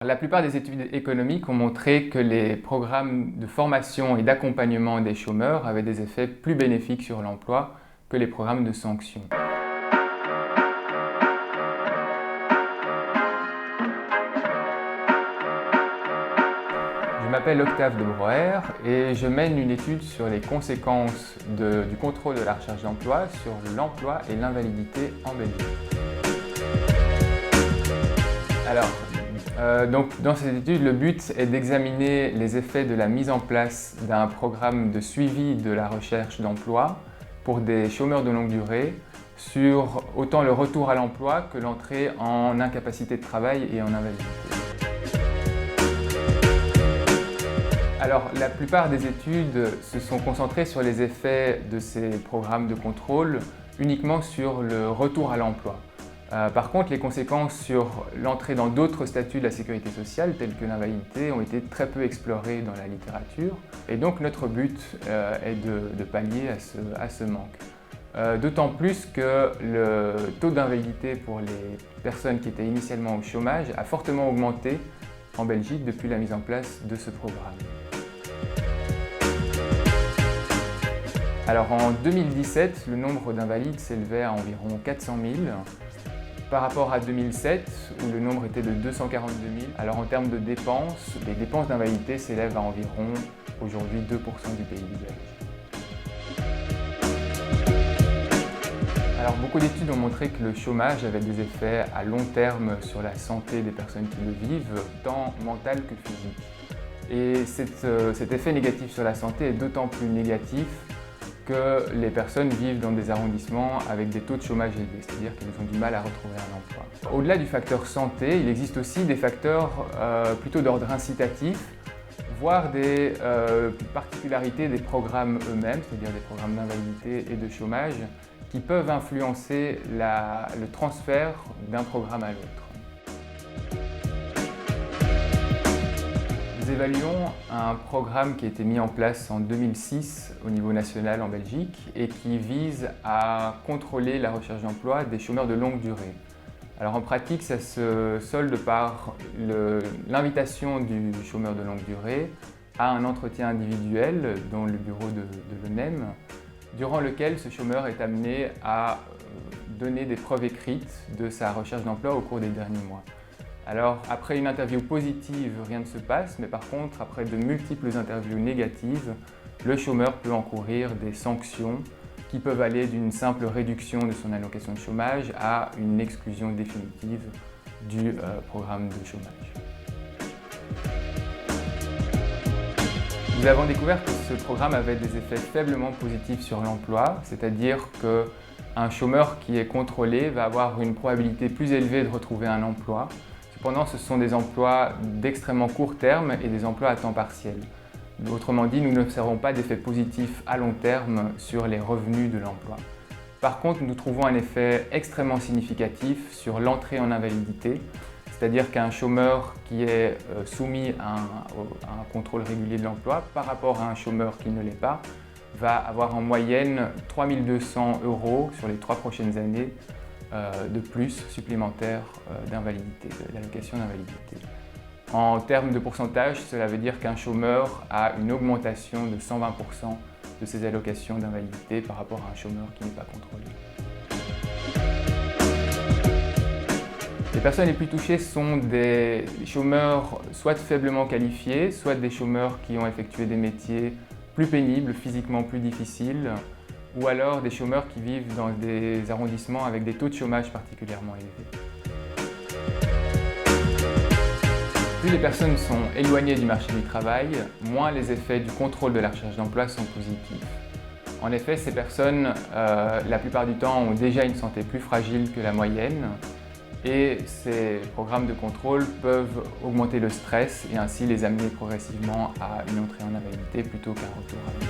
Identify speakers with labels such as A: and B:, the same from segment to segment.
A: La plupart des études économiques ont montré que les programmes de formation et d'accompagnement des chômeurs avaient des effets plus bénéfiques sur l'emploi que les programmes de sanctions. Je m'appelle Octave de Broer et je mène une étude sur les conséquences du contrôle de la recherche d'emploi sur l'emploi et l'invalidité en Belgique. Donc, dans cette étude, le but est d'examiner les effets de la mise en place d'un programme de suivi de la recherche d'emploi pour des chômeurs de longue durée sur autant le retour à l'emploi que l'entrée en incapacité de travail et en invalidité. Alors, la plupart des études se sont concentrées sur les effets de ces programmes de contrôle uniquement sur le retour à l'emploi. Par contre, les conséquences sur l'entrée dans d'autres statuts de la sécurité sociale, tels que l'invalidité, ont été très peu explorées dans la littérature. Et donc, notre but est de pallier à ce manque. D'autant plus que le taux d'invalidité pour les personnes qui étaient initialement au chômage a fortement augmenté en Belgique depuis la mise en place de ce programme. Alors en 2017, le nombre d'invalides s'élevait à environ 400 000 par rapport à 2007 où le nombre était de 242 000. Alors en termes de dépenses, les dépenses d'invalidité s'élèvent à environ aujourd'hui 2% du PIB belge. Alors beaucoup d'études ont montré que le chômage avait des effets à long terme sur la santé des personnes qui le vivent, tant mental que physique. Et cet effet négatif sur la santé est d'autant plus négatif que les personnes vivent dans des arrondissements avec des taux de chômage élevés, c'est-à-dire qu'elles ont du mal à retrouver un emploi. Au-delà du facteur santé, il existe aussi des facteurs plutôt d'ordre incitatif, voire des particularités des programmes eux-mêmes, c'est-à-dire des programmes d'invalidité et de chômage, qui peuvent influencer le transfert d'un programme à l'autre. Nous évaluons un programme qui a été mis en place en 2006 au niveau national en Belgique et qui vise à contrôler la recherche d'emploi des chômeurs de longue durée. Alors en pratique, ça se solde par l'invitation du chômeur de longue durée à un entretien individuel dans le bureau de l'ENEM, durant lequel ce chômeur est amené à donner des preuves écrites de sa recherche d'emploi au cours des derniers mois. Alors, après une interview positive, rien ne se passe, mais par contre, après de multiples interviews négatives, le chômeur peut encourir des sanctions qui peuvent aller d'une simple réduction de son allocation de chômage à une exclusion définitive du programme de chômage. Nous avons découvert que ce programme avait des effets faiblement positifs sur l'emploi, c'est-à-dire qu'un chômeur qui est contrôlé va avoir une probabilité plus élevée de retrouver un emploi. Cependant, ce sont des emplois d'extrêmement court terme et des emplois à temps partiel. Autrement dit, nous n'observons pas d'effet positif à long terme sur les revenus de l'emploi. Par contre, nous trouvons un effet extrêmement significatif sur l'entrée en invalidité, c'est-à-dire qu'un chômeur qui est soumis à un contrôle régulier de l'emploi par rapport à un chômeur qui ne l'est pas, va avoir en moyenne 3 200 € sur les 3 prochaines années de plus supplémentaires d'invalidité, d'allocation d'invalidité. En termes de pourcentage, cela veut dire qu'un chômeur a une augmentation de 120% de ses allocations d'invalidité par rapport à un chômeur qui n'est pas contrôlé. Les personnes les plus touchées sont des chômeurs soit faiblement qualifiés, soit des chômeurs qui ont effectué des métiers plus pénibles, physiquement plus difficiles, ou alors des chômeurs qui vivent dans des arrondissements avec des taux de chômage particulièrement élevés. Plus les personnes sont éloignées du marché du travail, moins les effets du contrôle de la recherche d'emploi sont positifs. En effet, ces personnes, la plupart du temps, ont déjà une santé plus fragile que la moyenne et ces programmes de contrôle peuvent augmenter le stress et ainsi les amener progressivement à une entrée en invalidité plutôt qu'un retour à l'emploi.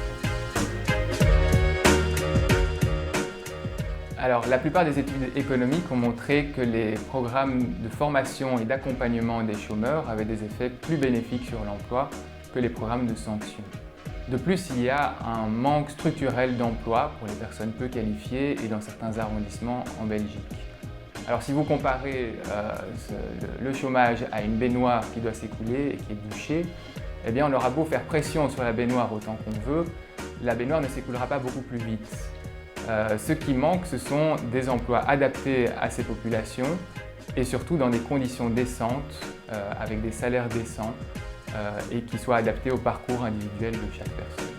A: Alors, la plupart des études économiques ont montré que les programmes de formation et d'accompagnement des chômeurs avaient des effets plus bénéfiques sur l'emploi que les programmes de sanctions. De plus, il y a un manque structurel d'emploi pour les personnes peu qualifiées et dans certains arrondissements en Belgique. Alors si vous comparez le chômage à une baignoire qui doit s'écouler et qui est bouchée, eh bien on aura beau faire pression sur la baignoire autant qu'on veut, la baignoire ne s'écoulera pas beaucoup plus vite. Ce qui manque, ce sont des emplois adaptés à ces populations et surtout dans des conditions décentes, avec des salaires décents et qui soient adaptés au parcours individuel de chaque personne.